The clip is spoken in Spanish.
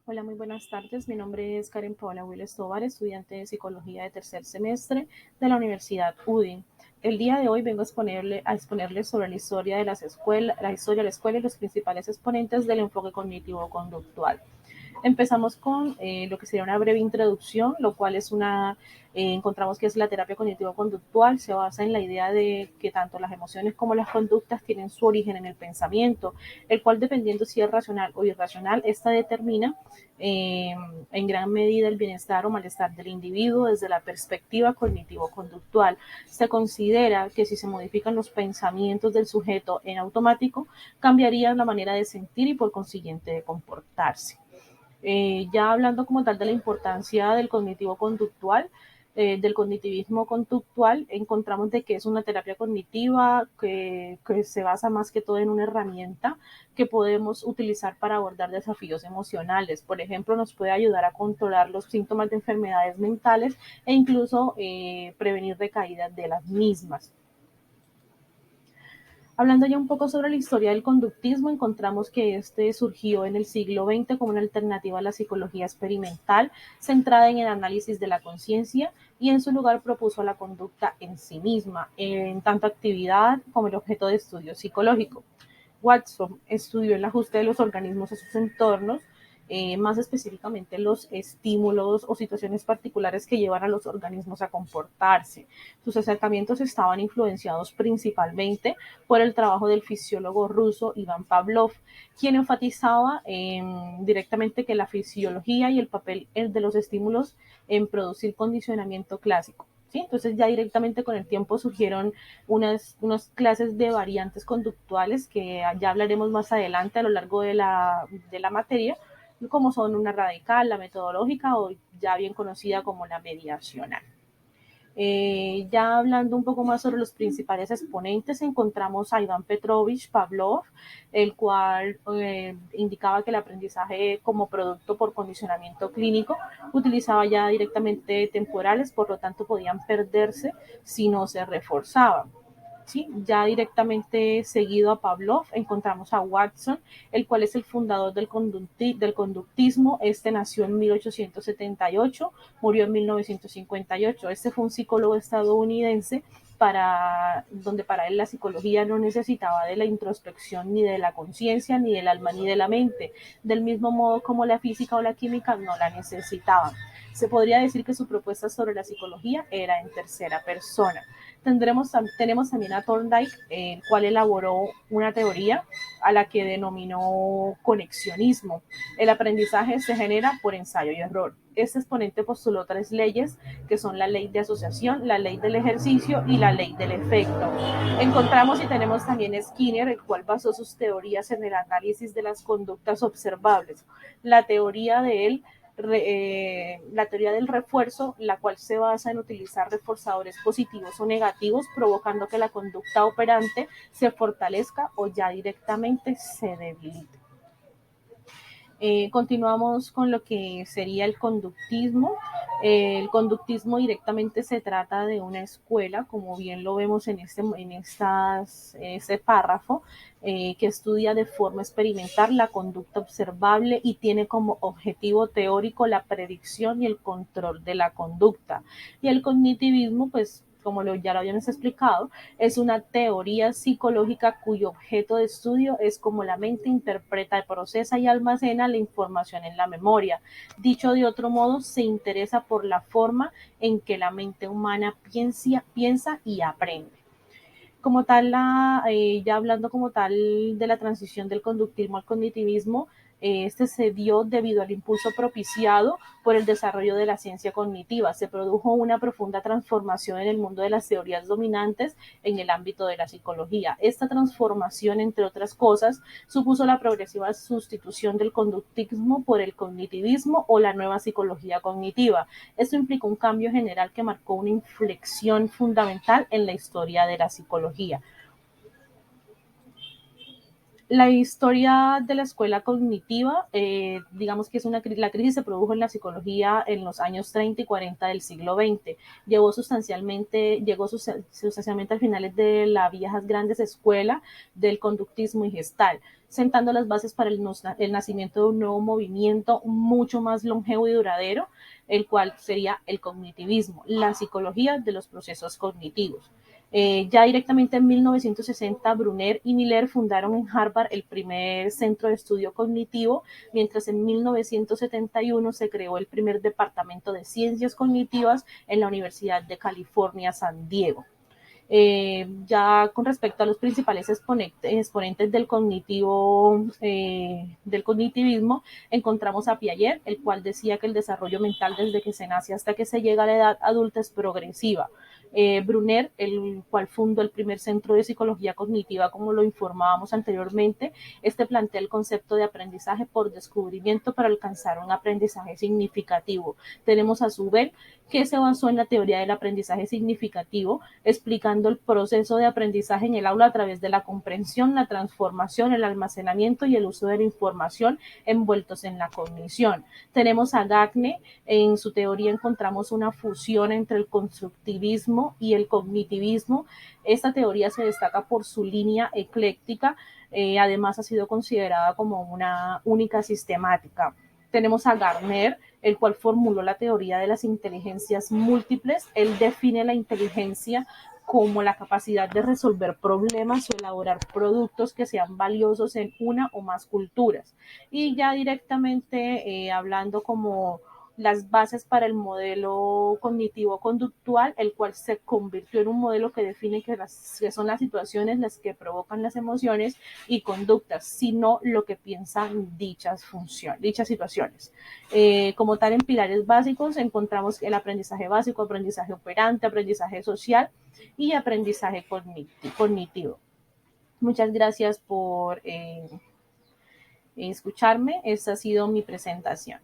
Hola, muy buenas tardes. Mi nombre es Karen Paola Willes Tovar, estudiante de Psicología de tercer semestre de la Universidad UDI. El día de hoy vengo a exponerles sobre la historia de las escuelas, la historia de la escuela y los principales exponentes del enfoque cognitivo-conductual. Empezamos con lo que sería una breve introducción, lo cual es encontramos que es la terapia cognitivo-conductual, se basa en la idea de que tanto las emociones como las conductas tienen su origen en el pensamiento, el cual dependiendo si es racional o irracional, esta determina eh, en gran medida el bienestar o malestar del individuo desde la perspectiva cognitivo-conductual. Se considera que si se modifican los pensamientos del sujeto en automático, cambiaría la manera de sentir y por consiguiente de comportarse. Ya hablando como tal de la importancia del cognitivo conductual, del cognitivismo conductual, encontramos de que es una terapia cognitiva que se basa más que todo en una herramienta que podemos utilizar para abordar desafíos emocionales. Por ejemplo, nos puede ayudar a controlar los síntomas de enfermedades mentales e incluso prevenir recaídas de las mismas. Hablando ya un poco sobre la historia del conductismo, encontramos que este surgió en el siglo XX como una alternativa a la psicología experimental, centrada en el análisis de la conciencia y en su lugar propuso la conducta en sí misma, en tanto actividad como el objeto de estudio psicológico. Watson estudió el ajuste de los organismos a sus entornos, más específicamente los estímulos o situaciones particulares que llevan a los organismos a comportarse. Sus acercamientos estaban influenciados principalmente por el trabajo del fisiólogo ruso Iván Pavlov, quien enfatizaba directamente que la fisiología y el papel de los estímulos en producir condicionamiento clásico. ¿Sí? Entonces ya directamente con el tiempo surgieron unas clases de variantes conductuales que ya hablaremos más adelante a lo largo de la materia, como son una radical, la metodológica o ya bien conocida como la mediacional. Ya hablando un poco más sobre los principales exponentes, encontramos a Iván Petrovich Pavlov, el cual indicaba que el aprendizaje como producto por condicionamiento clínico utilizaba ya directamente temporales, por lo tanto podían perderse si no se reforzaban. ¿Sí? Ya directamente seguido a Pavlov encontramos a Watson, el cual es el fundador del conductismo. Este nació en 1878, murió en 1958. Este fue un psicólogo estadounidense donde para él la psicología no necesitaba de la introspección ni de la conciencia, ni del alma, ni de la mente, del mismo modo como la física o la química no la necesitaban. Se podría decir que su propuesta sobre la psicología era en tercera persona. Tenemos también a Thorndike, el cual elaboró una teoría a la que denominó conexionismo. El aprendizaje se genera por ensayo y error. Este exponente postuló tres leyes, que son la ley de asociación, la ley del ejercicio y la ley del efecto. Encontramos y tenemos también a Skinner, el cual basó sus teorías en el análisis de las conductas observables. La teoría de él la teoría del refuerzo, la cual se basa en utilizar reforzadores positivos o negativos, provocando que la conducta operante se fortalezca o ya directamente se debilite. Continuamos con lo que sería el conductismo. El conductismo directamente se trata de una escuela, como bien lo vemos este párrafo, que estudia de forma experimental la conducta observable y tiene como objetivo teórico la predicción y el control de la conducta. Y el cognitivismo, pues ya lo habíamos explicado, es una teoría psicológica cuyo objeto de estudio es cómo la mente interpreta, procesa y almacena la información en la memoria. Dicho de otro modo, se interesa por la forma en que la mente humana piensa y aprende. Como tal, ya hablando como tal de la transición del conductismo al cognitivismo, este se dio debido al impulso propiciado por el desarrollo de la ciencia cognitiva. Se produjo una profunda transformación en el mundo de las teorías dominantes en el ámbito de la psicología. Esta transformación, entre otras cosas, supuso la progresiva sustitución del conductismo por el cognitivismo o la nueva psicología cognitiva. Esto implicó un cambio general que marcó una inflexión fundamental en la historia de la psicología. La historia de la escuela cognitiva, digamos que la crisis se produjo en la psicología en los años 30 y 40 del siglo XX. Llegó sustancialmente a finales de la viejas grandes escuela del conductismo y gestal, sentando las bases para el nacimiento de un nuevo movimiento mucho más longevo y duradero, el cual sería el cognitivismo, la psicología de los procesos cognitivos. Ya directamente en 1960, Brunner y Miller fundaron en Harvard el primer centro de estudio cognitivo, mientras en 1971 se creó el primer departamento de ciencias cognitivas en la Universidad de California, San Diego. Ya con respecto a los principales exponentes del cognitivismo, encontramos a Piaget, el cual decía que el desarrollo mental desde que se nace hasta que se llega a la edad adulta es progresiva. Brunner, el cual fundó el primer centro de psicología cognitiva, como lo informábamos anteriormente, este plantea el concepto de aprendizaje por descubrimiento para alcanzar un aprendizaje significativo. Tenemos a Subel, que se basó en la teoría del aprendizaje significativo, explicando el proceso de aprendizaje en el aula a través de la comprensión, la transformación, el almacenamiento y el uso de la información envueltos en la cognición. Tenemos a Gagne, en su teoría encontramos una fusión entre el constructivismo y el cognitivismo. Esta teoría se destaca por su línea ecléctica, además ha sido considerada como una única sistemática. Tenemos a Gardner, el cual formuló la teoría de las inteligencias múltiples. Él define la inteligencia como la capacidad de resolver problemas o elaborar productos que sean valiosos en una o más culturas. Y ya directamente hablando como las bases para el modelo cognitivo-conductual, el cual se convirtió en un modelo que define que son las situaciones las que provocan las emociones y conductas, sino lo que piensan dichas situaciones. Como tal, en pilares básicos encontramos el aprendizaje básico, aprendizaje operante, aprendizaje social y aprendizaje cognitivo. Muchas gracias por escucharme. Esta ha sido mi presentación.